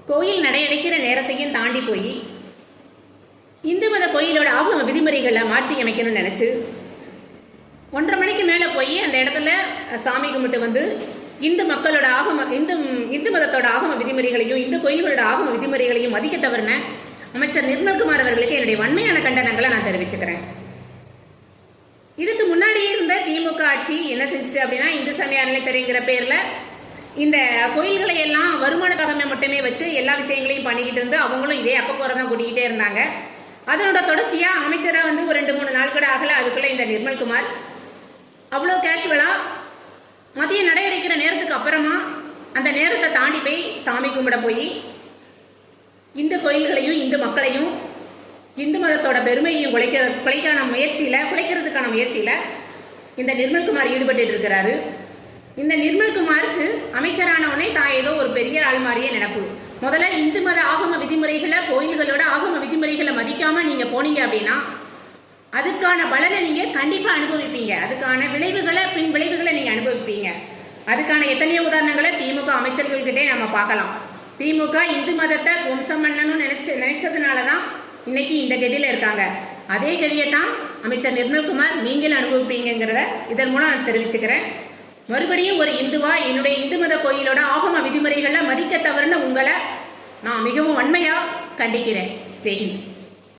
கோயில் நடையடைக்கிற நேரத்தையும் தாண்டி போய் இந்து மத கோயிலோட ஆகம விதிமுறைகளை மாற்றி அமைக்கணும்னு நினச்சி 1:30 மணிக்கு மேலே போய் அந்த இடத்துல சாமி கும்பிட்டு வந்து இந்து மக்களோட இந்து மதத்தோட ஆகம விதிமுறைகளையும் இந்து கோயில்களோட ஆகம விதிமுறைகளையும் மதிக்க தவறின அமைச்சர் நிர்மல்குமார் அவர்களுக்கு என்னுடைய வன்மையான கண்டனங்களை நான் தெரிவிச்சுக்கிறேன். இதுக்கு முன்னாடியே இருந்த திமுக ஆட்சி என்ன செஞ்சிச்சு அப்படின்னா, இந்து சமய அறநிலையத்துறைங்கிற பேரில் இந்த கோயில்களை எல்லாம் வருமானத்துக்காக மட்டுமே வச்சு எல்லா விஷயங்களையும் பண்ணிக்கிட்டு இருந்து அவங்களும் இதே அக்கப்போரை தான் கூட்டிக்கிட்டே இருந்தாங்க. அதனோட தொடர்ச்சியாக அமைச்சராக வந்து ஒரு 2-3 நாள் கூட ஆகலை. அதுக்குள்ளே இந்த நிர்மல்குமார் அவ்வளோ கேஷுவலாக மதியம் நடையடைக்கிற நேரத்துக்கு அப்புறமா அந்த நேரத்தை தாண்டி போய் சாமி கும்பிட போய் இந்து கோயில்களையும் இந்து மக்களையும் இந்து மதத்தோட பெருமையையும் குலைக்கிறதுக்கான முயற்சியில் இந்த நிர்மல்குமார் ஈடுபட்டு இருக்கிறாரு. இந்த நிர்மல்குமாருக்கு அமைச்சரானவனே தான் ஏதோ ஒரு பெரிய ஆள் மாதிரியே நினைப்பு. முதல்ல இந்து மத ஆகம விதிமுறைகளை கோயில்களோட ஆகம விதிமுறைகளை மதிக்காமல் நீங்கள் போனீங்க அப்படின்னா அதுக்கான பலனை நீங்கள் கண்டிப்பாக அனுபவிப்பீங்க. அதுக்கான பின் விளைவுகளை நீங்கள் அனுபவிப்பீங்க. அதுக்கான எத்தனையோ உதாரணங்களை திமுக அமைச்சர்கள்கிட்டே நம்ம பார்க்கலாம். திமுக இந்து மதத்தை துவம்சம் பண்ணணும்னு நினைச்சதுனால தான் இன்னைக்கு இந்த கதியில் இருக்காங்க. அதே கதியை தான் அமைச்சர் நிர்மல்குமார் நீங்களும் அனுபவிப்பீங்கிறத இதன் மூலம் நான் தெரிவிச்சுக்கிறேன். மறுபடியும் ஒரு இந்துவா என்னுடைய இந்து மத கோயிலோட ஆகம விதிமுறைகளை மதிக்க தவறுன உங்களை நான் மிகவும் வன்மையாக கண்டிக்கிறேன். ஜெய்ஹிந்த்.